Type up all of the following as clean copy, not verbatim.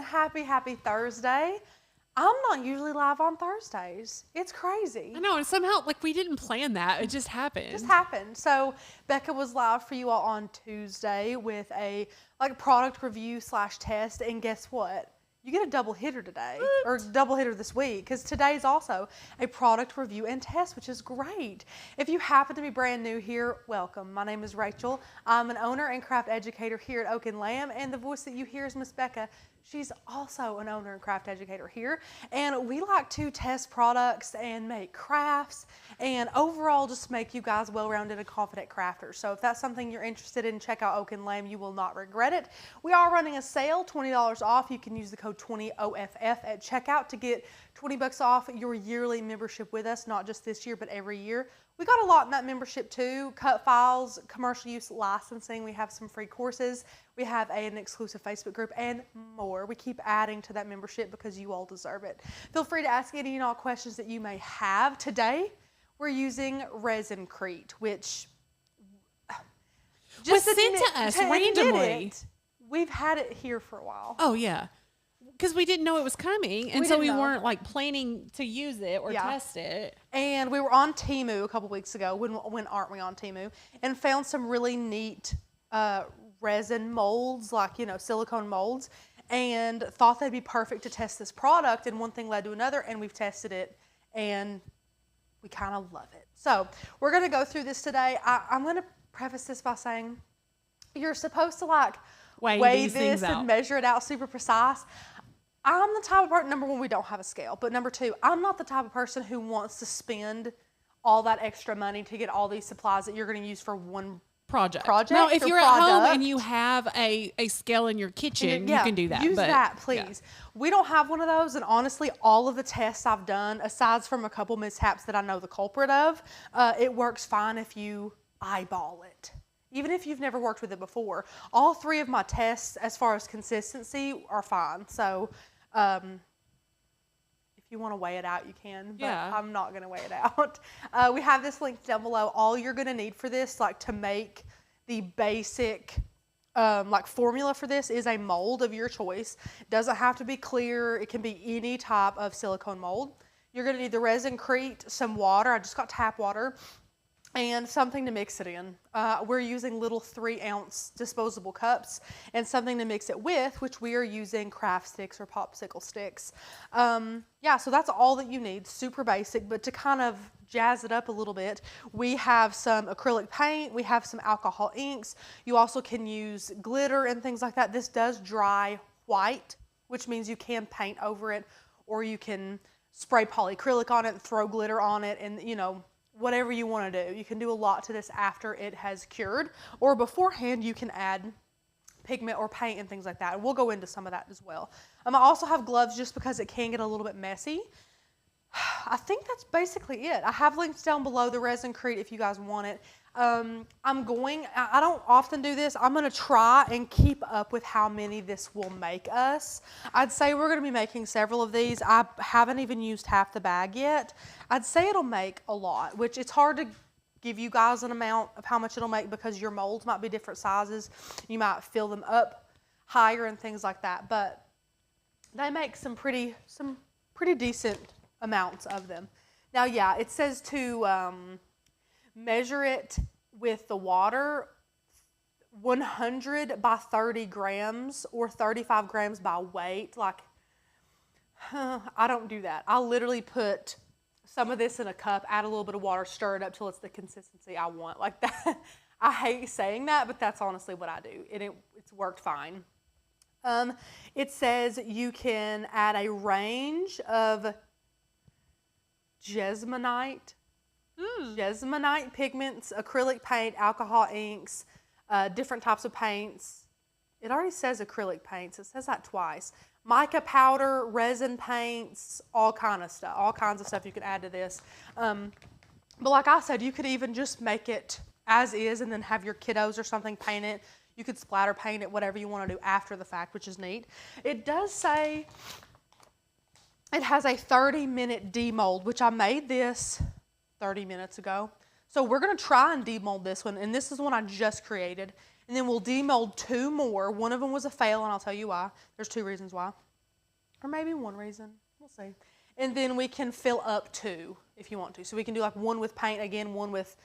happy Thursday. I'm not usually live on Thursdays. It's crazy. I know, and somehow, like, we didn't plan that. It just happened. It just happened. So Becca was live for you all on Tuesday with a product review / test, and guess what? You get a double hitter today, or double hitter this week, because today is also a product review and test, which is great. If you happen to be brand new here, welcome. My name is Rachel. I'm an owner and craft educator here at Oak and Lamb, and the voice that you hear is Miss Becca. She's also an owner and craft educator here, and we like to test products and make crafts and overall just make you guys well-rounded and confident crafters. So if that's something you're interested in, check out Oak and Lamb. You will not regret it. We are running a sale, $20 off. You can use the code 20OFF at checkout to get $20 off your yearly membership with us, not just this year, but every year. We got a lot in that membership too: cut files, commercial use licensing. We have some free courses. We have an exclusive Facebook group and more. We keep adding to that membership because you all deserve it. Feel free to ask any and all questions that you may have. Today, we're using Resin Crete, which was sent to us randomly. We've had it here for a while. Oh, yeah. Because we didn't know it was coming, and so we weren't like planning to use it or test it. And we were on Temu a couple weeks ago. When aren't we on Temu? And found some really neat resin molds, like, you know, silicone molds, and thought they'd be perfect to test this product. And one thing led to another, and we've tested it, and we kind of love it. So we're going to go through this today. I'm going to preface this by saying you're supposed to like weigh this and measure it out super precise. I'm the type of person, number one, we don't have a scale, but number two, I'm not the type of person who wants to spend all that extra money to get all these supplies that you're going to use for one project. No, if you're at home and you have a scale in your kitchen, you can do that. Use that, please. Yeah. We don't have one of those, and honestly, all of the tests I've done, aside from a couple mishaps that I know the culprit of, it works fine if you eyeball it. Even if you've never worked with it before. All three of my tests, as far as consistency, are fine. So if you want to weigh it out, you can, but I'm not going to weigh it out. We have this linked down below. All you're going to need for this, like to make the basic formula for this, is a mold of your choice. It doesn't have to be clear. It can be any type of silicone mold. You're going to need the Resin Crete, some water. I just got tap water. And something to mix it in. We're using little 3-ounce disposable cups, and something to mix it with, which we are using craft sticks or popsicle sticks. So that's all that you need. Super basic, but to kind of jazz it up a little bit, we have some acrylic paint, we have some alcohol inks. You also can use glitter and things like that. This does dry white, which means you can paint over it, or you can spray polyacrylic on it and throw glitter on it, and you know, whatever you want to do. You can do a lot to this after it has cured, or beforehand you can add pigment or paint and things like that. And we'll go into some of that as well. I also have gloves just because it can get a little bit messy. I think that's basically it. I have links down below, the Resin Crete, if you guys want it. I don't often do this. I'm going to try and keep up with how many this will make us. I'd say we're going to be making several of these. I haven't even used half the bag yet. I'd say it'll make a lot, which it's hard to give you guys an amount of how much it'll make because your molds might be different sizes. You might fill them up higher and things like that, but they make some pretty decent amounts of them. Now, yeah, it says to measure it with the water, 100 by 30 grams or 35 grams by weight. Like, I don't do that. I'll literally put some of this in a cup, add a little bit of water, stir it up till it's the consistency I want. Like that. I hate saying that, but that's honestly what I do, and it's worked fine. It says you can add a range of Jesmonite pigments, acrylic paint, alcohol inks, different types of paints. It already says acrylic paints. It says that twice. Mica powder, resin paints, all kinds of stuff you can add to this. But like I said, you could even just make it as is and then have your kiddos or something paint it. You could splatter paint it, whatever you want to do after the fact, which is neat. It does say it has a 30-minute demold, which I made this 30 minutes ago. So we're going to try and demold this one, and this is one I just created. And then we'll demold 2 more. One of them was a fail, and I'll tell you why. There's 2 reasons why. or maybe one resin. We'll see. And then we can fill up 2 if you want to. So we can do like one with paint, again, one with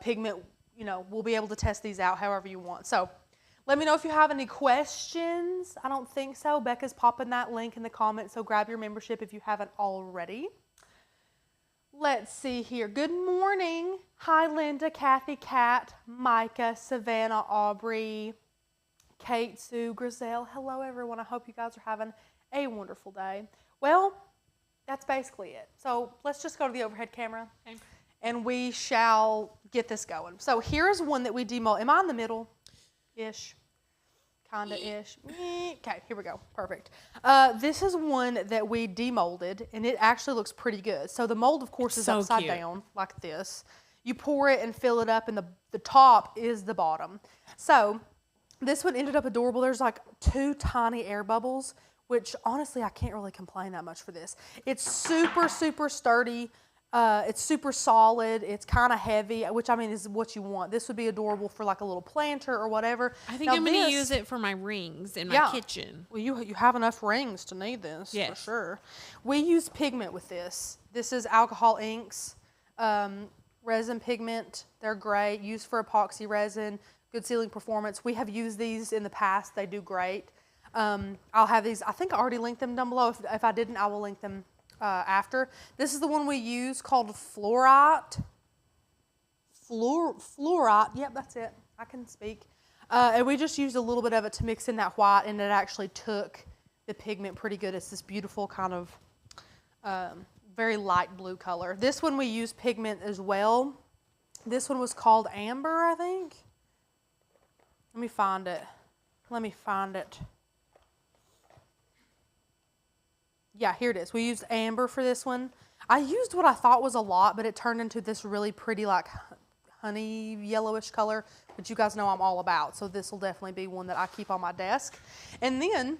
pigment. You know, we'll be able to test these out however you want. So let me know if you have any questions. I don't think so. Becca's popping that link in the comments, so grab your membership if you haven't already. Let's see here. Good morning. Hi, Linda, Kathy, Kat, Micah, Savannah, Aubrey, Kate, Sue, Griselle. Hello, everyone. I hope you guys are having a wonderful day. Well, that's basically it. So let's just go to the overhead camera, okay, and we shall get this going. So here's one that we demold. Am I in the middle-ish? Kinda-ish. Okay, here we go. Perfect. This is one that we demolded, and it actually looks pretty good. So the mold, of course, is upside down like this. You pour it and fill it up, and the top is the bottom. So this one ended up adorable. There's like 2 tiny air bubbles, which honestly, I can't really complain that much for this. It's super, super sturdy. It's super solid. It's kind of heavy, which I mean is what you want. This would be adorable for like a little planter or whatever. I think I'm going to use it for my rings in my kitchen. Well, you have enough rings to need this, for sure. We use pigment with this. This is alcohol inks, resin pigment. They're great. Used for epoxy resin, good sealing performance. We have used these in the past. They do great. I'll have these. I think I already linked them down below. If I didn't, I will link them after. This is the one we use called Fluorite. Fluorite. Yep, that's it. I can speak. And we just used a little bit of it to mix in that white, and it actually took the pigment pretty good. It's this beautiful kind of very light blue color. This one we use pigment as well. This one was called Amber, I think. Let me find it. Yeah, here it is. We used amber for this one. I used what I thought was a lot, but it turned into this really pretty like honey yellowish color, which you guys know I'm all about. So this will definitely be one that I keep on my desk. And then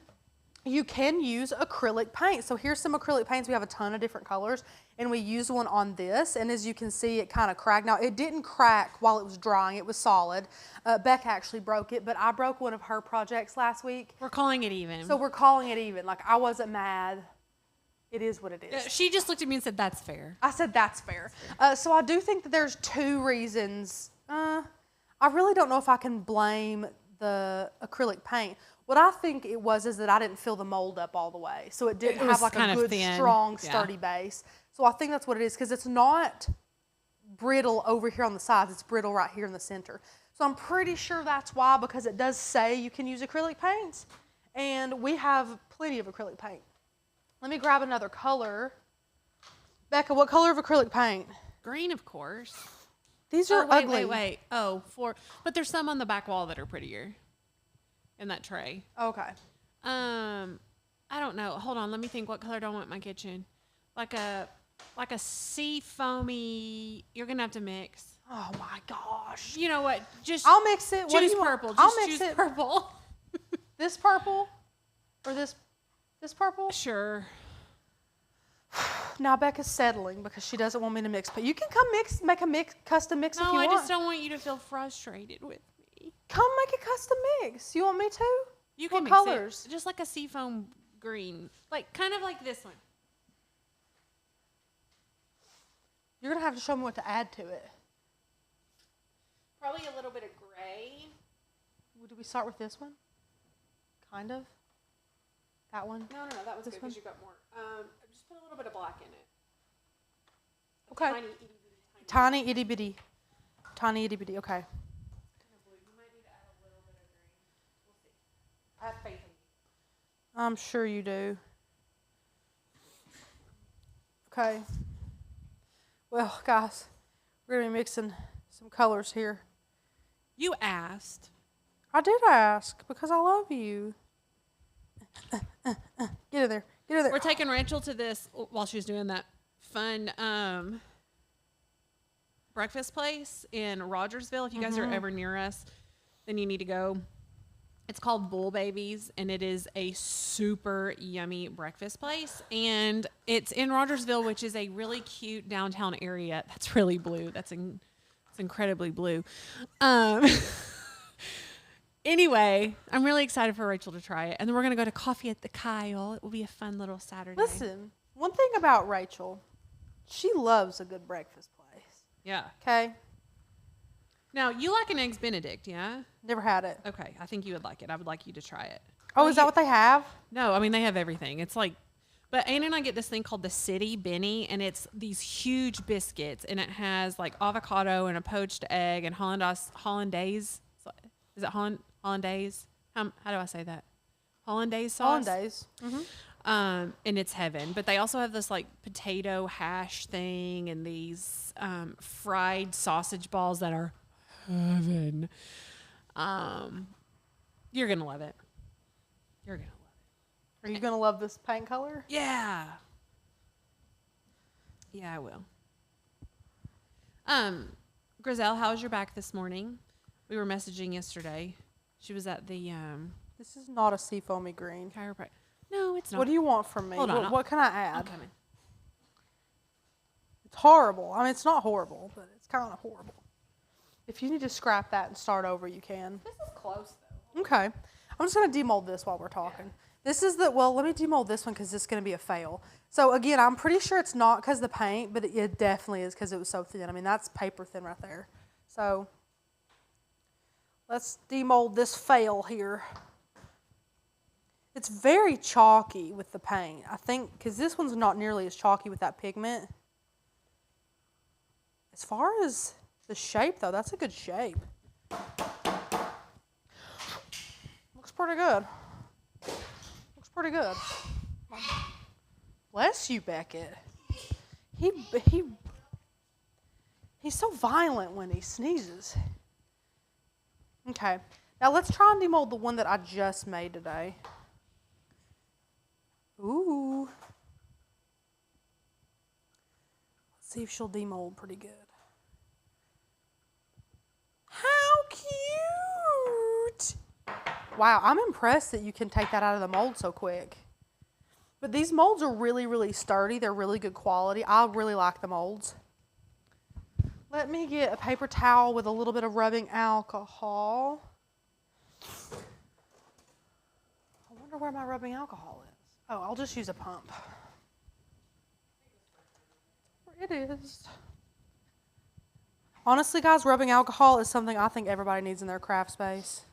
you can use acrylic paint. So here's some acrylic paints. We have a ton of different colors, and we used one on this. And as you can see, it kind of cracked. Now, it didn't crack while it was drying. It was solid. Becca actually broke it, but I broke one of her projects last week. We're calling it even. So we're calling it even. Like, I wasn't mad. It is what it is. She just looked at me and said, that's fair. I said, that's fair. So I do think that there's 2 reasons. I really don't know if I can blame the acrylic paint. What I think it was is that I didn't fill the mold up all the way. So it didn't have like a good, strong, sturdy base. So I think that's what it is, because it's not brittle over here on the sides. It's brittle right here in the center. So I'm pretty sure that's why, because it does say you can use acrylic paints. And we have plenty of acrylic paint. Let me grab another color. Becca, what color of acrylic paint? Green, of course. These are ugly. Wait. Oh, but there's some on the back wall that are prettier in that tray. Okay. I don't know. Hold on. Let me think. What color do I want in my kitchen? Like a sea foamy. You're gonna have to mix. Oh my gosh. You know what? I'll mix it. Choose purple. I'll mix it. Purple. This purple, or this purple? Sure. Now Becca's settling because she doesn't want me to mix. But you can come make a custom mix if you want. No, I just don't want you to feel frustrated with me. Come make a custom mix. You want me to? You can mix colors? Just like a seafoam green, like kind of like this one. You're gonna have to show me what to add to it. Probably a little bit of gray. Do we start with this one? Kind of. That one? No, that was good because you got more. Just put a little bit of black in it. Okay. Tiny itty bitty. Tiny itty bitty. Okay. You might need to add a little bit of green. We'll see. I have faith in you. I'm sure you do. Okay. Well, guys, we're gonna be mixing some colors here. You asked. I did ask because I love you. Get in there. Get in there. We're taking Rachel to this while she's doing that fun breakfast place in Rogersville. If you guys are ever near us, then you need to go. It's called Bull Babies, and it is a super yummy breakfast place. And it's in Rogersville, which is a really cute downtown area. That's really blue. It's incredibly blue. Anyway, I'm really excited for Rachel to try it. And then we're going to go to Coffee at the Kyle. It will be a fun little Saturday. Listen, one thing about Rachel, she loves a good breakfast place. Yeah. Okay? Now, you like an Eggs Benedict, yeah? Never had it. Okay, I think you would like it. I would like you to try it. Oh, is that what they have? No, I mean, they have everything. It's like, but Anna and I get this thing called the City Benny, and it's these huge biscuits, and it has like avocado and a poached egg and hollandaise. Is it hollandaise? How do I say that? Hollandaise sauce? Hollandaise. Mm-hmm. And it's heaven. But they also have this like potato hash thing and these fried sausage balls that are heaven. You're going to love it. You're going to love it. Are you going to love this paint color? Yeah. Yeah, I will. Griselle, how was your back this morning? We were messaging yesterday. She was at the This is not a seafoamy green. chiropractor. No, it's not. What do you want from me? Hold on, What can I I'm add? coming. It's horrible. I mean, it's not horrible, but it's kind of horrible. If you need to scrap that and start over, you can. This is close, though. Okay. I'm just going to demold this while we're talking. Yeah. This is let me demold this one because this is going to be a fail. So, again, I'm pretty sure it's not because of the paint, but it definitely is because it was so thin. I mean, that's paper thin right there. So, let's demold this fail here. It's very chalky with the paint, I think, because this one's not nearly as chalky with that pigment. As far as the shape, though, that's a good shape. Looks pretty good. Looks pretty good. Bless you, Beckett. He's so violent when he sneezes. Okay, now let's try and demold the one that I just made today. Ooh. Let's see if she'll demold pretty good. How cute! Wow, I'm impressed that you can take that out of the mold so quick. But these molds are really, really sturdy. They're really good quality. I really like the molds. Let me get a paper towel with a little bit of rubbing alcohol. I wonder where my rubbing alcohol is. Oh, I'll just use a pump. It is. Honestly, guys, rubbing alcohol is something I think everybody needs in their craft space.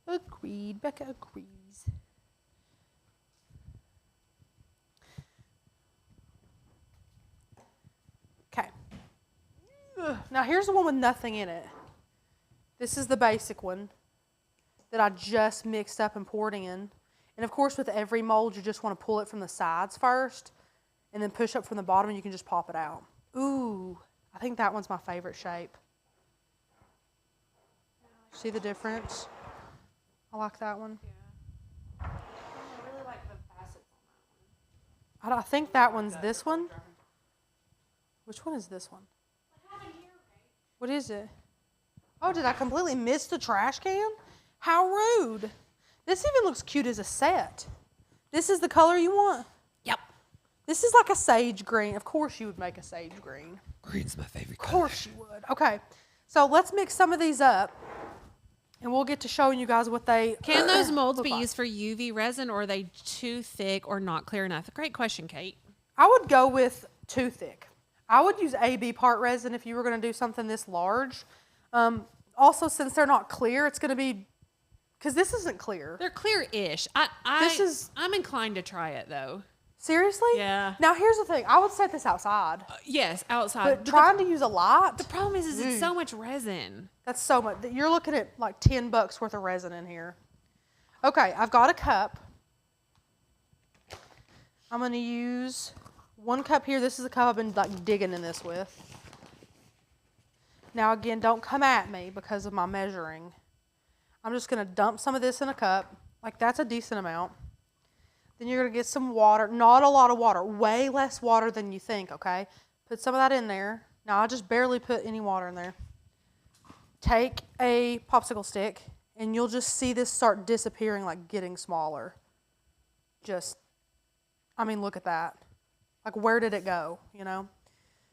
Agreed. Becca agrees. Okay. Now, here's the one with nothing in it. This is the basic one that I just mixed up and poured in. And of course, with every mold, you just want to pull it from the sides first and then push up from the bottom and you can just pop it out. Ooh, I think that one's my favorite shape. See the difference? I like that one. Yeah. I really like the facets on that one. I think that one's this one. Which one is this one? What is it? Oh, did I completely miss the trash can? How rude. This even looks cute as a set. This is the color you want? Yep. This is like a sage green. Of course you would make a sage green. Green's my favorite color. Of course you would. Okay, so let's mix some of these up. And we'll get to showing you guys what they Can those molds look be like. used for UV resin, or are they too thick or not clear enough? Great question, Kate. I would go with too thick. I would use AB part resin if you were going to do something this large. Also, since they're not clear, it's going to be, because this isn't clear. They're clear-ish. I'm inclined to try it though. Seriously? Yeah. Now, here's the thing. I would set this outside. Yes, outside. But trying to use a lot, The problem is it's so much resin. that's so much. You're looking at like $10 worth of resin in here. Okay, I've got a cup. I'm going to use 1 cup here. This is a cup I've been like digging in this with. Now again, don't come at me because of my measuring. I'm just going to dump some of this in a cup. Like that's a decent amount. Then you're going to get some water. Not a lot of water. Way less water than you think, okay? Put some of that in there. Now I just barely put any water in there. Take a popsicle stick and you'll just see this start disappearing, like getting smaller. I mean, look at that. Like, where did it go, you know?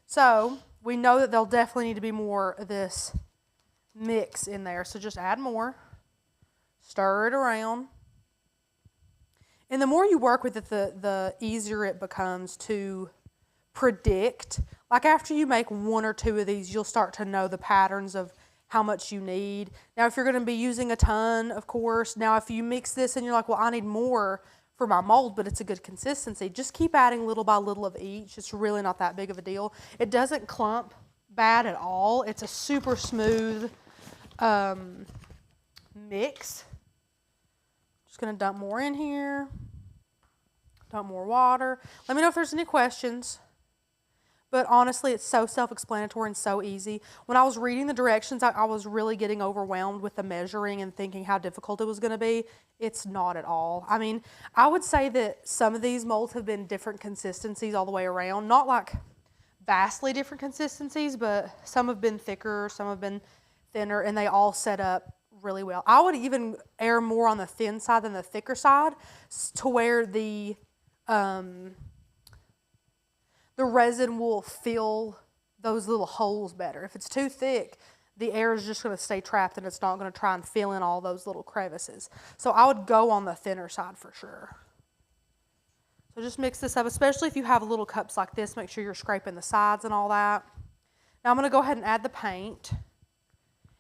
So, we know that there'll definitely need to be more of this mix in there. So just add more. Stir it around. And the more you work with it, the easier it becomes to predict. Like after you make 1 or 2 of these, you'll start to know the patterns of how much you need. Now, if you're going to be using a ton, of course, now if you mix this and you're like, well, I need more for my mold, but it's a good consistency, just keep adding little by little of each. It's really not that big of a deal. It doesn't clump bad at all. It's a super smooth mix. Just going to dump more in here. Dump more water. Let me know if there's any questions. But honestly, it's so self-explanatory and so easy. When I was reading the directions, I was really getting overwhelmed with the measuring and thinking how difficult it was going to be. It's not at all. I mean, I would say that some of these molds have been different consistencies all the way around. Not like vastly different consistencies, but some have been thicker, some have been thinner, and they all set up really well. I would even err more on the thin side than the thicker side to where the resin will fill those little holes better. If it's too thick, the air is just going to stay trapped and it's not going to try and fill in all those little crevices. So I would go on the thinner side for sure. So just mix this up, especially if you have little cups like this. Make sure you're scraping the sides and all that. Now I'm going to go ahead and add the paint.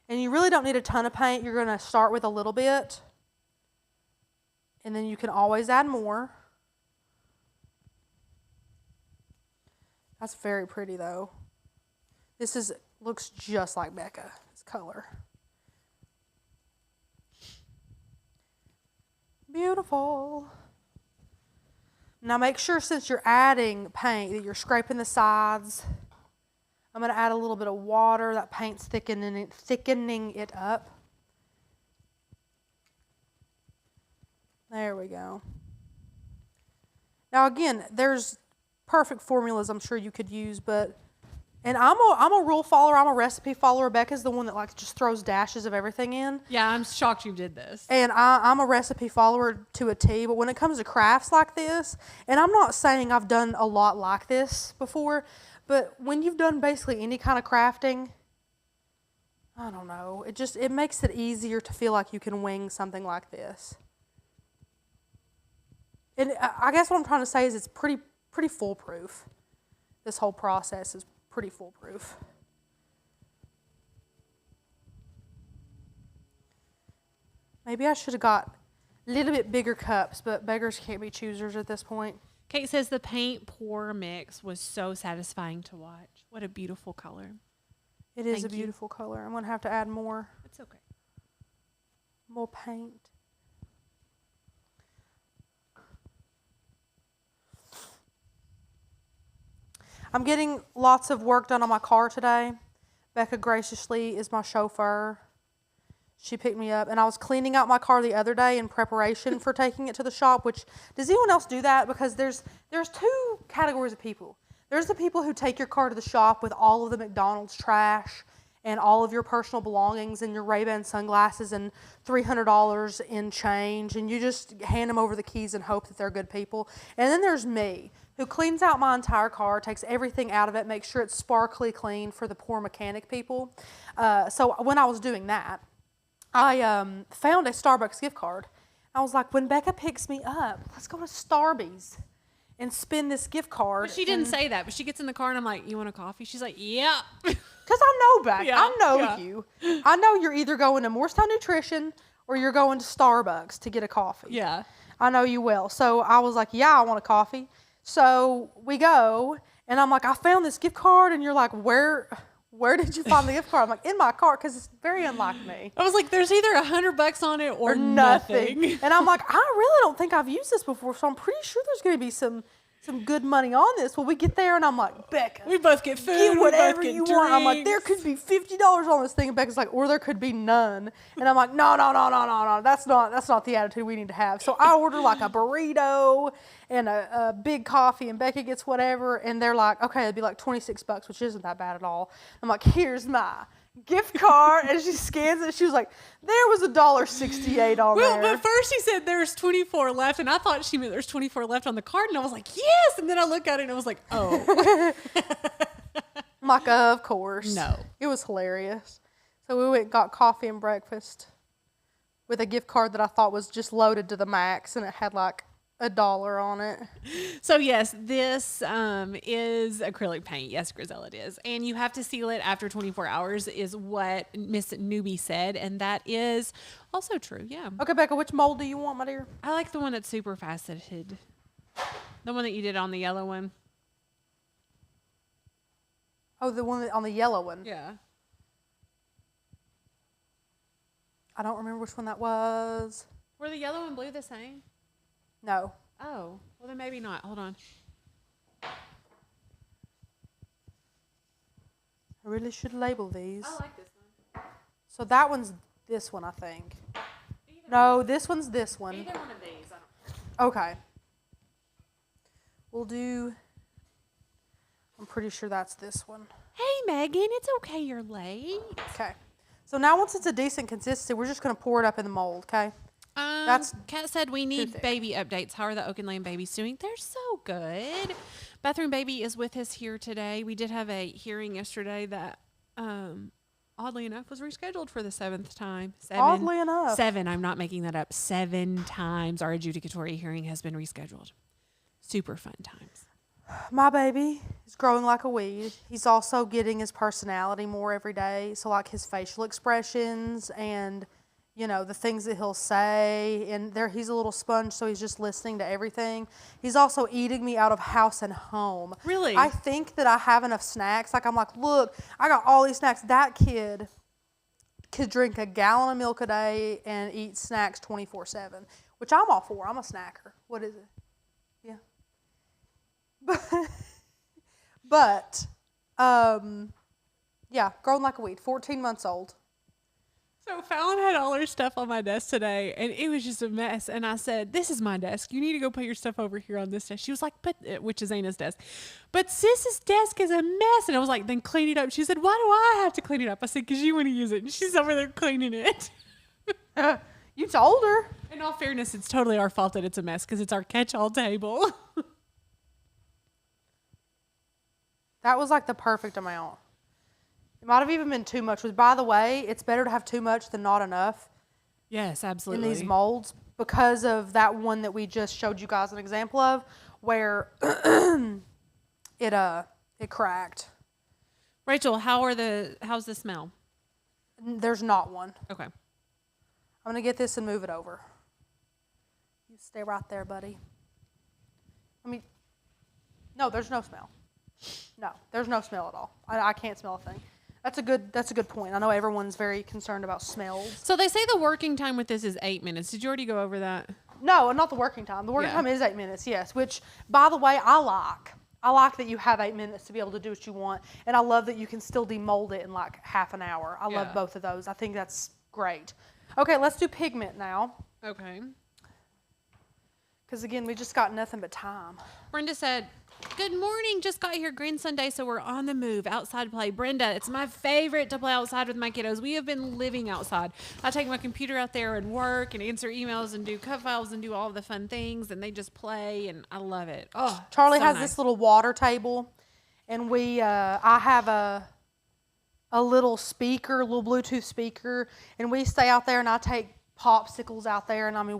And you really don't need a ton of paint. You're going to start with a little bit. And then you can always add more. That's very pretty though. This looks just like Becca's color. Beautiful. Now make sure since you're adding paint that you're scraping the sides. I'm going to add a little bit of water. That paint's thickening it up. There we go. Now again, there's perfect formulas I'm sure you could use, and I'm a rule follower. I'm a recipe follower. Becca's the one that like just throws dashes of everything in. Yeah, I'm shocked you did this. And I'm a recipe follower to a T, but when it comes to crafts like this, and I'm not saying I've done a lot like this before, but when you've done basically any kind of crafting, I don't know, it makes it easier to feel like you can wing something like this. And I guess what I'm trying to say is it's pretty foolproof. This whole process is pretty foolproof. Maybe I should have got a little bit bigger cups, but beggars can't be choosers at this point. Kate says the paint pour mix was so satisfying to watch. What a beautiful color. It is a beautiful color. I'm going to have to add more. It's okay. More paint. I'm getting lots of work done on my car today. Becca graciously is my chauffeur. She picked me up, and I was cleaning out my car the other day in preparation for taking it to the shop, which, does anyone else do that? Because there's 2 categories of people. There's the people who take your car to the shop with all of the McDonald's trash and all of your personal belongings and your Ray-Ban sunglasses and $300 in change, and you just hand them over the keys and hope that they're good people. And then there's me, who cleans out my entire car, takes everything out of it, makes sure it's sparkly clean for the poor mechanic people. So when I was doing that, I found a Starbucks gift card. I was like, when Becca picks me up, let's go to Starbucks and spend this gift card. But she didn't say that, but she gets in the car and I'm like, you want a coffee? She's like, yeah. Because I know Becca. Yeah, I know yeah. you. I know you're either going to Morristown Nutrition or you're going to Starbucks to get a coffee. Yeah. I know you will. So I was like, yeah, I want a coffee. So we go, and I'm like, I found this gift card, and you're like, where did you find the gift card? I'm like, in my car, because it's very unlike me. I was like, there's either $100 on it or nothing. And I'm like, I really don't think I've used this before, so I'm pretty sure there's going to be some good money on this. Well, we get there, and I'm like, Becca, we both get food, get whatever we both get you drinks. want. I'm like, there could be $50 on this thing, and Becca's like, or there could be none. And I'm like, no, that's not the attitude we need to have. So I order like a burrito and a big coffee, and Becca gets whatever, and they're like, okay, it'd be like $26, which isn't that bad at all. I'm like, here's my gift card, and she scans it. She was like, there was $1.68 on there. Well, but first she said there's 24 left, and I thought she meant there's 24 left on the card, and I was like, yes. And then I looked at it, and I was like, oh. I'm like, of course. No. It was hilarious. So we went and got coffee and breakfast with a gift card that I thought was just loaded to the max, and it had like $1 on it. So yes, this is acrylic paint. Yes, Griselle, it is. And you have to seal it after 24 hours is what Miss Newbie said. And that is also true. Yeah. Okay, Becca, which mold do you want, my dear? I like the one that's super faceted. The one that you did on the yellow one. Oh, the one on the yellow one. Yeah. I don't remember which one that was. Were the yellow and blue the same? No. Oh, well then maybe not. Hold on. I really should label these. I like this one. So that one's this one, I think. No, this one's this one. Either one of these. I don't. Okay. We'll do, I'm pretty sure that's this one. Hey, Megan, it's okay. You're late. Okay. So now once it's a decent consistency, we're just going to pour it up in the mold, okay? Kat said we need thick. baby updates. How are the Oak and Lamb babies doing? They're so good. Bathroom Baby is with us here today. We did have a hearing yesterday that, oddly enough, was rescheduled for the 7th time. Oddly enough. 7. I'm not making that up. 7 times our adjudicatory hearing has been rescheduled. Super fun times. My baby is growing like a weed. He's also getting his personality more every day. So like his facial expressions and, you know, the things that he'll say. And he's a little sponge, so he's just listening to everything. He's also eating me out of house and home. Really? I think that I have enough snacks. Like I'm like, look, I got all these snacks. That kid could drink a gallon of milk a day and eat snacks 24/7, which I'm all for. I'm a snacker. What is it? Yeah. But, yeah, growing like a weed, 14 months old. So Fallon had all her stuff on my desk today, and it was just a mess. And I said, "This is my desk. You need to go put your stuff over here on this desk." She was like, "But," which is Zana's desk. "But Sis's desk is a mess." And I was like, "Then clean it up." She said, "Why do I have to clean it up?" I said, "Because you want to use it." And she's over there cleaning it. You told her. In all fairness, it's totally our fault that it's a mess because it's our catch-all table. That was like the perfect amount. It might have even been too much. Which, by the way, it's better to have too much than not enough Yes, in absolutely. these molds because of that one that we just showed you guys an example of where it cracked. Rachel, how's the smell? There's not one. Okay. I'm going to get this and move it over. You stay right there, buddy. No, there's no smell. No, there's no smell at all. I can't smell a thing. That's a good point. I know everyone's very concerned about smells. So they say the working time with this is 8 minutes. Did you already go over that? No, not the working time. The working time is 8 minutes, yes. Which, by the way, I like. I like that you have 8 minutes to be able to do what you want. And I love that you can still demold it in like half an hour. I love both of those. I think that's great. Okay, let's do pigment now. Okay. Because, again, we just got nothing but time. Brenda said, "Good morning. Just got here Green Sunday, so we're on the move. Outside play." Brenda, it's my favorite to play outside with my kiddos. We have been living outside. I take my computer out there and work and answer emails and do cut files and do all the fun things, and they just play, and I love it. Oh, Charlie so has nice. this little water table, and I have a little speaker, a little Bluetooth speaker, and we stay out there, and I take popsicles out there, and I mean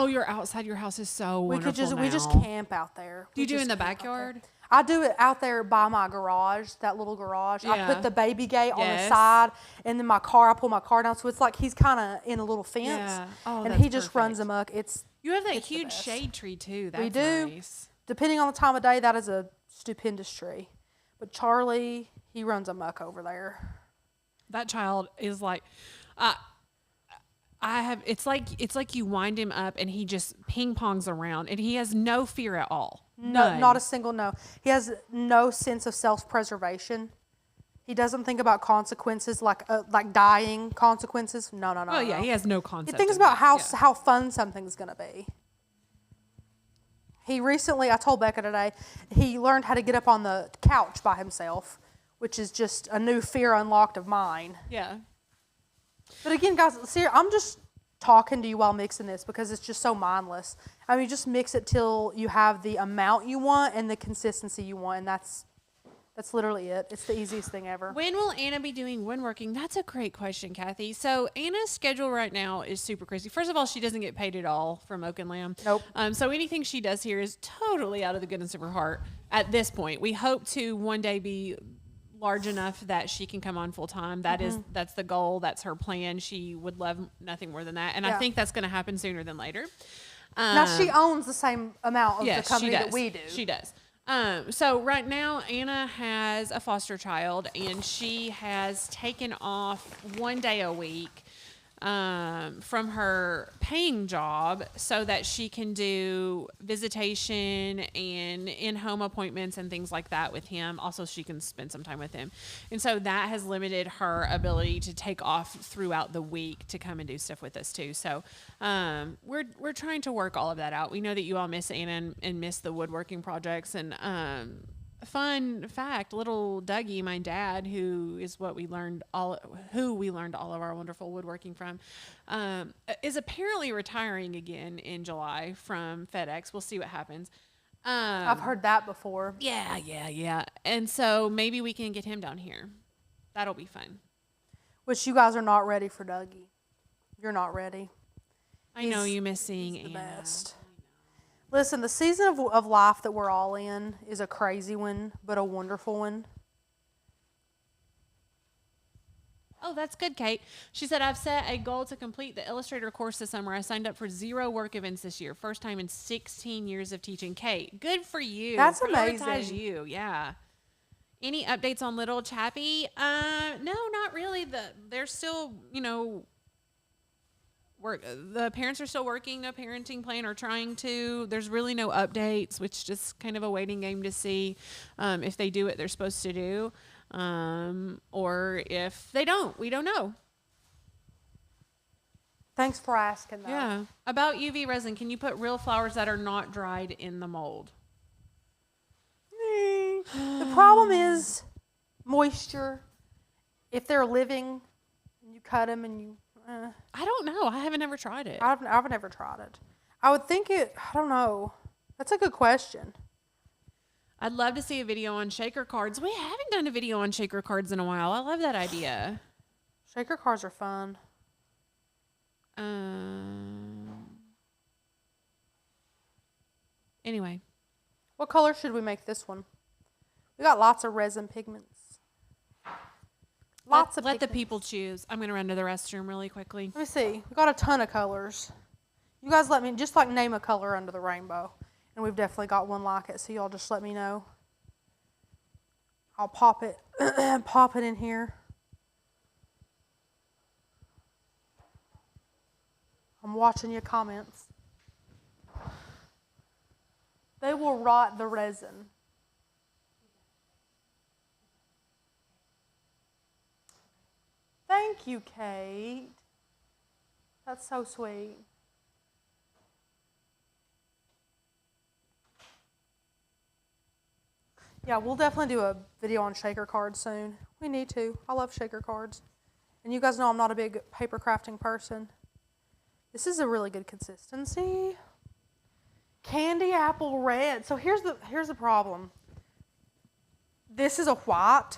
you're outside. Your house is so wonderful we just camp out there. Do you do in the backyard? I do it out there by my garage, that little garage. I Yeah. put the baby gate on the Yes. side, and then I pull my car down, so it's like he's kind of in a little fence, Yeah. Oh, and that's he just runs perfect. amok. It's You have that It's the huge best. shade tree too. That's we do. nice. Depending on the time of day, that is a stupendous tree. But Charlie, he runs amok over there. That child is like, it's like you wind him up and he just ping pongs around and he has no fear at all. No, not a single no. He has no sense of self-preservation. He doesn't think about consequences like dying consequences. No. Oh yeah, he has no concept. He thinks of about that. how fun something's gonna be. He recently, I told Becca today, he learned how to get up on the couch by himself, which is just a new fear unlocked of mine. Yeah. But again, guys, I'm just talking to you while mixing this because it's just so mindless. I mean, just mix it till you have the amount you want and the consistency you want, and That's literally it. It's the easiest thing ever. When will Anna be doing woodworking? That's a great question, Kathy. So Anna's schedule right now is super crazy. First of all, she doesn't get paid at all from Oak and Lamb. Nope. So anything she does here is totally out of the goodness of her heart at this point. We hope to one day be large enough that she can come on full time. That's the goal. That's her plan. She would love nothing more than that. And I think that's going to happen sooner than later. Now she owns the same amount of the company that we do. She does. So right now Anna has a foster child and she has taken off 1 day a week from her paying job so that she can do visitation and in-home appointments and things like that with him. Also, she can spend some time with him. And so that has limited her ability to take off throughout the week to come and do stuff with us too. So we're trying to work all of that out. We know that you all miss Anna and miss the woodworking projects. And fun fact, little Dougie, my dad, who we learned all of our wonderful woodworking from, is apparently retiring again in July from FedEx. We'll see what happens. I've heard that before. Yeah. And so maybe we can get him down here. That'll be fun. Which you guys are not ready for Dougie. You're not ready. I know you miss seeing the Anna. best. Listen, the season of life that we're all in is a crazy one, but a wonderful one. Oh, that's good, Kate. She said, I've set a goal to complete the Illustrator course this summer. I signed up for 0 work events this year. First time in 16 years of teaching. Kate, good for you. That's Prioritize amazing. you, yeah. Any updates on little Chappie? No, not really. They're still, the parents are still working the parenting plan or trying to. There's really no updates, which just kind of a waiting game to see if they do what they're supposed to do or if they don't. We don't know. Thanks for asking, though. Yeah. About UV resin, can you put real flowers that are not dried in the mold? The problem is moisture. If they're living, you cut them and you... I don't know. I haven't ever tried it. I've never tried it. I would think it... I don't know. That's a good question. I'd love to see a video on shaker cards. We haven't done a video on shaker cards in a while. I love that idea. Shaker cards are fun. Anyway. What color should we make this one? We got lots of resin pigments. Let the people choose. I'm going to run to the restroom really quickly. Let me see. We got a ton of colors. You guys let me just name a color under the rainbow. And we've definitely got one like it, so y'all just let me know. I'll pop it in here. I'm watching your comments. They will rot the resin. Thank you, Kate. That's so sweet. Yeah, we'll definitely do a video on shaker cards soon. We need to. I love shaker cards. And you guys know I'm not a big paper crafting person. This is a really good consistency. Candy apple red. So here's the problem. This is a white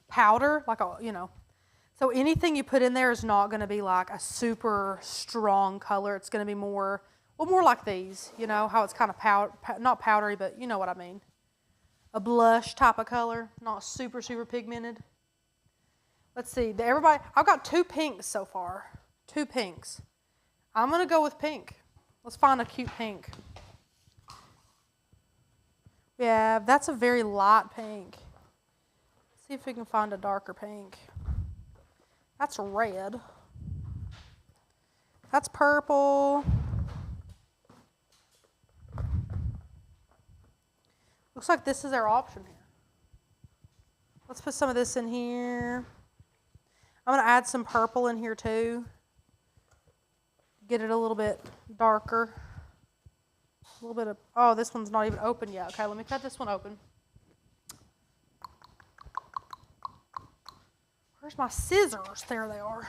powder, so anything you put in there is not going to be like a super strong color. It's going to be more like these, how it's kind of not powdery, but you know what I mean. A blush type of color, not super, super pigmented. Let's see, I've got 2 pinks so far. 2 pinks. I'm going to go with pink. Let's find a cute pink. Yeah, that's a very light pink. See if we can find a darker pink. That's red. That's purple. Looks like this is our option here. Let's put some of this in here. I'm going to add some purple in here too. Get it a little bit darker. A little bit of, oh, this one's not even open yet. Okay, let me cut this one open. Where's my scissors? There they are.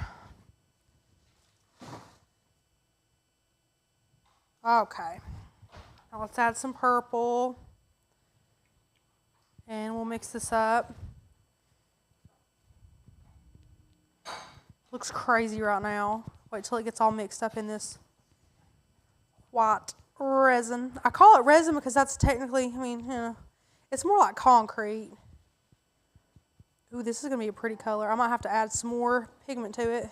Okay. Now let's add some purple. And we'll mix this up. Looks crazy right now. Wait till it gets all mixed up in this white resin. I call it resin because that's technically, I mean, it's more like concrete. Ooh, this is going to be a pretty color. I might have to add some more pigment to it.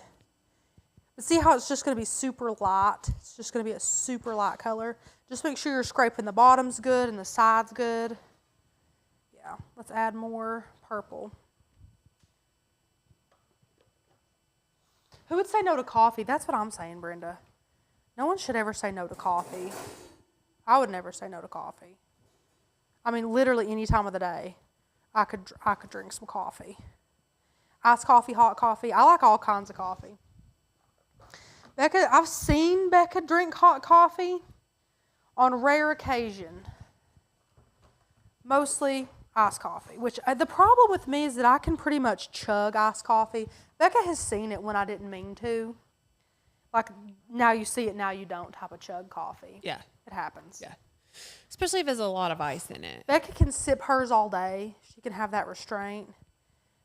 But see how it's just going to be super light? It's just going to be a super light color. Just make sure you're scraping the bottoms good and the sides good. Yeah, let's add more purple. Who would say no to coffee? That's what I'm saying, Brenda. No one should ever say no to coffee. I would never say no to coffee. I mean, literally any time of the day, I could drink some coffee. Iced coffee, hot coffee. I like all kinds of coffee. Becca, I've seen Becca drink hot coffee on rare occasion. Mostly iced coffee, which the problem with me is that I can pretty much chug iced coffee. Becca has seen it when I didn't mean to. Like, now you see it, now you don't type of chug coffee. Yeah. It happens. Yeah. Especially if there's a lot of ice in it. Becca can sip hers all day. She can have that restraint.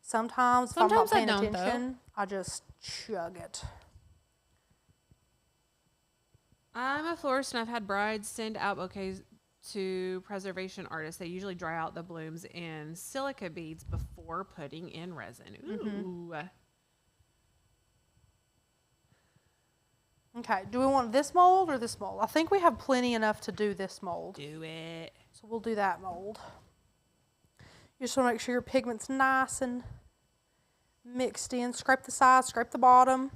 Sometimes if I'm not paying attention, I just chug it. I'm a florist, and I've had brides send out bouquets to preservation artists. They usually dry out the blooms in silica beads before putting in resin. Ooh. Okay, do we want this mold or this mold? I think we have plenty enough to do this mold. Do it. So we'll do that mold. You just want to make sure your pigment's nice and mixed in. Scrape the sides, scrape the bottom.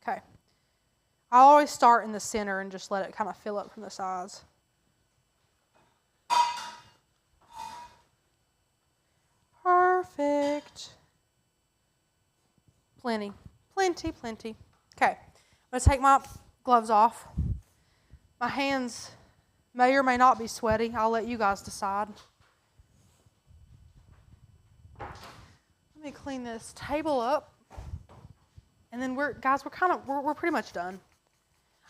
Okay. I always start in the center and just let it kind of fill up from the sides. Perfect. Plenty. Plenty, plenty. Okay. I'm going to take my gloves off. My hands may or may not be sweaty. I'll let you guys decide. Let me clean this table up. And then we're pretty much done.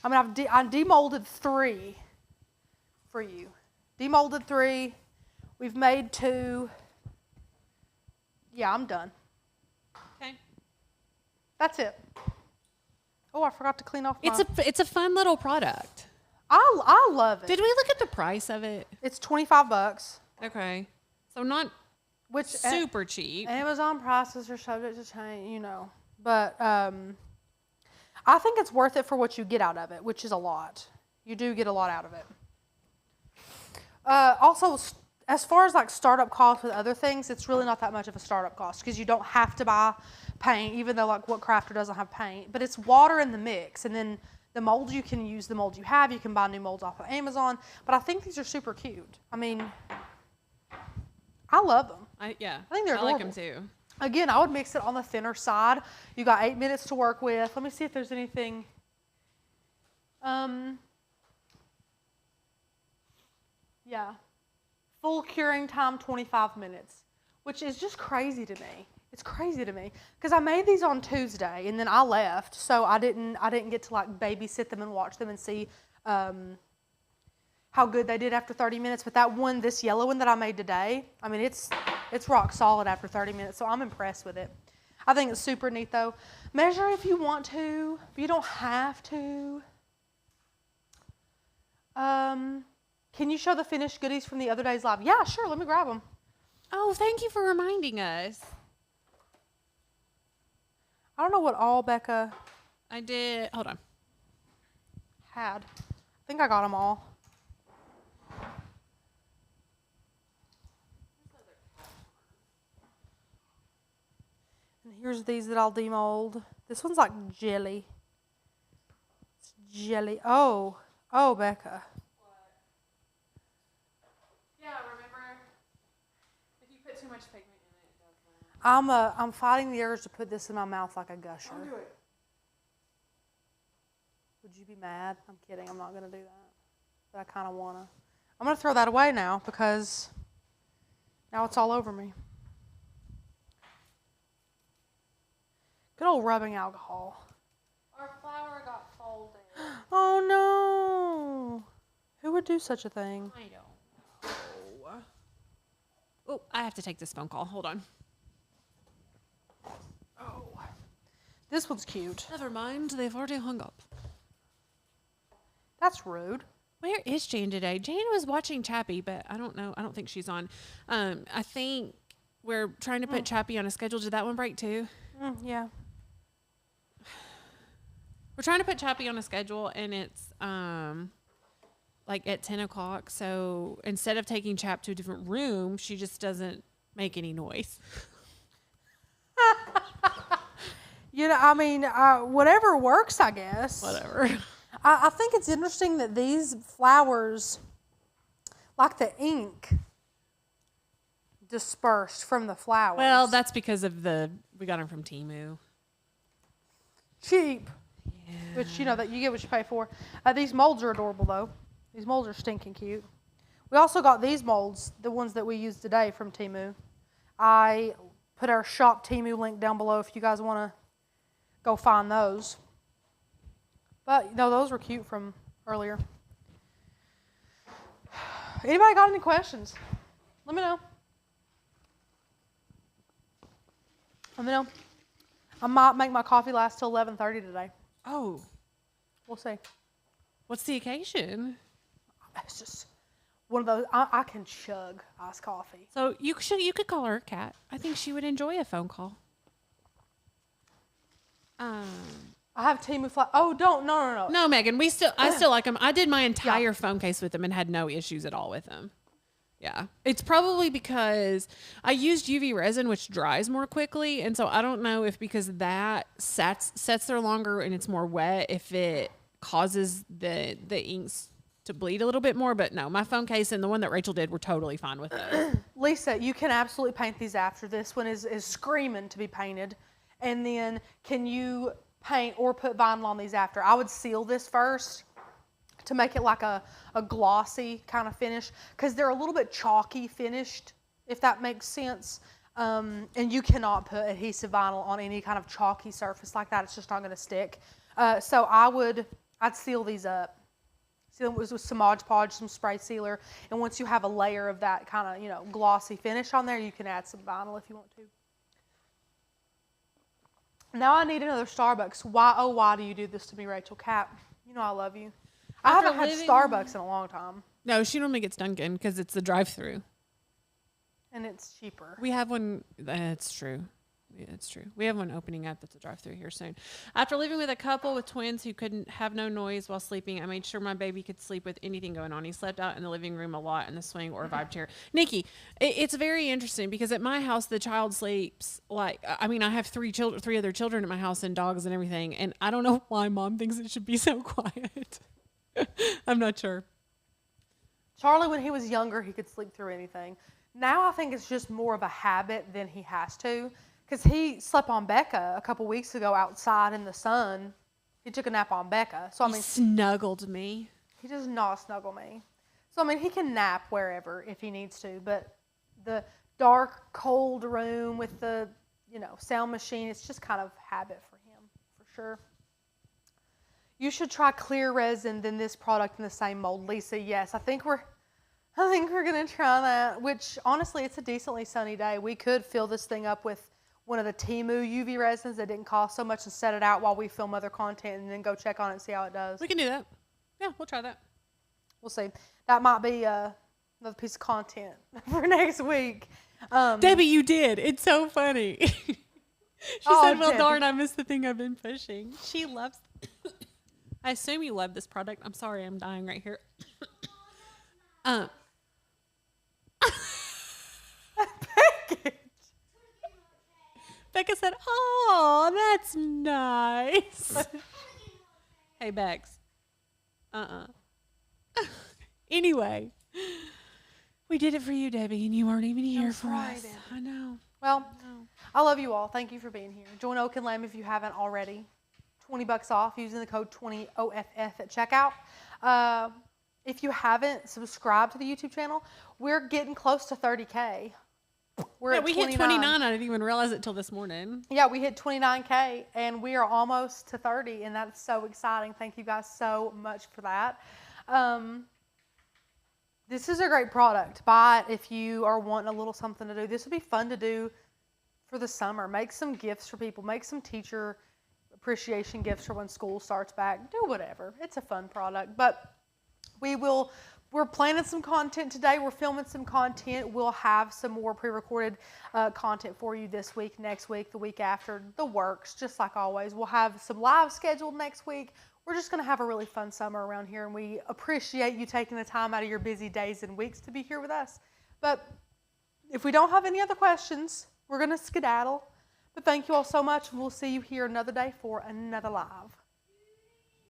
I mean, I demolded 3 for you. Demolded 3. We've made 2. Yeah, I'm done. Okay. That's it. Oh, I forgot to clean off my... It's a fun little product. I love it. Did we look at the price of it? It's $25. Okay. So not super cheap. Amazon prices are subject to change, you know. But I think it's worth it for what you get out of it, which is a lot. You do get a lot out of it. Also, as far as like startup costs with other things, it's really not that much of a startup cost because you don't have to buy paint, even though like what crafter doesn't have paint. But it's water in the mix, and then the molds, you can use the molds you have. You can buy new molds off of Amazon. But I think these are super cute. I mean, I love them. I think they're adorable. I like them too. Again, I would mix it on the thinner side. You got 8 minutes to work with. Let me see if there's anything. Yeah. Full curing time, 25 minutes, which is just crazy to me. It's crazy to me because I made these on Tuesday and then I left, so I didn't get to like babysit them and watch them and see how good they did after 30 minutes. But that one, this yellow one that I made today, I mean, it's rock solid after 30 minutes, so I'm impressed with it. I think it's super neat, though. Measure if you want to, but you don't have to. Can you show the finished goodies from the other day's live? Yeah, sure. Let me grab them. Oh, thank you for reminding us. I don't know what all Becca I did. Hold on. had. I think I got them all. And here's these that I'll demold. This one's like jelly. It's jelly. Oh, Becca. What? Yeah, remember, if you put too much pigment in it, it does that. I'm fighting the urge to put this in my mouth like a gusher. Don't do it. Would you be mad? I'm kidding. I'm not going to do that. But I kind of want to. I'm going to throw that away now because now it's all over me. Good old rubbing alcohol. Our flour got folded. Oh no! Who would do such a thing? I don't know. Oh, I have to take this phone call. Hold on. Oh, this one's cute. Never mind. They've already hung up. That's rude. Where is Jane today? Jane was watching Chappie, but I don't know. I don't think she's on. I think we're trying to put Chappie on a schedule. Did that one break too? Yeah. We're trying to put Chappie on a schedule, and it's like at 10 o'clock. So instead of taking Chap to a different room, she just doesn't make any noise. You know, I mean, whatever works, I guess. Whatever. I think it's interesting that these flowers, like the ink, dispersed from the flowers. Well, that's because of we got them from Temu. cheap. Yeah. Which, you know, that you get what you pay for. These molds are adorable, though. These molds are stinking cute. We also got these molds, the ones that we used today from Temu. I put our shop Temu link down below if you guys want to go find those. But, no, those were cute from earlier. Anybody got any questions? Let me know. Let me know. I might make my coffee last till 11:30 today. Oh, We'll see. what's the occasion? It's just one of those. I can chug iced coffee. So you could call her a cat. I think she would enjoy a phone call. I have Temu fly. Oh, don't. No. No, Megan, I still like them. I did my entire phone case with them and had no issues at all with them. Yeah. It's probably because I used UV resin, which dries more quickly. And so I don't know if because that sets there longer and it's more wet, if it causes the inks to bleed a little bit more. But no, my phone case and the one that Rachel did were totally fine with those. Lisa, you can absolutely paint these after. This one is screaming to be painted. And then can you paint or put vinyl on these after? I would seal this first to make it like a glossy kind of finish, because they're a little bit chalky finished, if that makes sense. And you cannot put adhesive vinyl on any kind of chalky surface like that. It's just not going to stick. So I'd seal these up. Seal them with some Mod Podge, some spray sealer, and once you have a layer of that kind of, glossy finish on there, you can add some vinyl if you want to. Now I need another Starbucks. Why do you do this to me, Rachel? Cap, you know I love you. I haven't had Starbucks in a long time. No, she normally gets Dunkin' because it's the drive-through. And it's cheaper. We have one. That's true. Yeah, it's true. We have one opening up that's a drive-through here soon. After living with a couple with twins who couldn't have no noise while sleeping, I made sure my baby could sleep with anything going on. He slept out in the living room a lot in the swing or vibe chair. Nikki, it's very interesting because at my house the child sleeps I have three other children at my house and dogs and everything, and I don't know why Mom thinks it should be so quiet. I'm not sure. Charlie, when he was younger, he could sleep through anything. Now I think it's just more of a habit than he has to. Because he slept on Becca a couple weeks ago outside in the sun. He took a nap on Becca. So He snuggled me. He does not snuggle me. So he can nap wherever if he needs to. But the dark, cold room with the, sound machine, it's just kind of habit for him, for sure. You should try clear resin than this product in the same mold, Lisa. Yes, I think we're gonna try that. Which honestly, it's a decently sunny day. We could fill this thing up with one of the Temu UV resins that didn't cost so much and set it out while we film other content and then go check on it and see how it does. We can do that. Yeah, we'll try that. We'll see. That might be another piece of content for next week. Debbie, you did. It's so funny. She said, well, Debbie. darn, I missed the thing I've been pushing. She loves I assume you love this product. I'm sorry, I'm dying right here. Becca said, oh, that's nice. Hey, Bex. Anyway, we did it for you, Debbie, and you weren't even here for us. I know. Well, I love you all. Thank you for being here. Join Oak and Lamb if you haven't already. $20 off using the code 20OFF at checkout. If you haven't subscribed to the YouTube channel, we're getting close to 30K. We're at we hit 29. I didn't even realize it till this morning. Yeah, we hit 29K and we are almost to 30, and that's so exciting. Thank you guys so much for that. This is a great product. Buy it if you are wanting a little something to do. This would be fun to do for the summer. Make some gifts for people. Make some teacher appreciation gifts for when school starts back. Do whatever. It's a fun product. But we're planning some content today. We're filming some content. We'll have some more pre-recorded content for you this week, next week, the week after, the works, just like always. We'll have some live scheduled next week. We're just going to have a really fun summer around here, and we appreciate you taking the time out of your busy days and weeks to be here with us. But if we don't have any other questions, we're going to skedaddle. But thank you all so much, and we'll see you here another day for another live.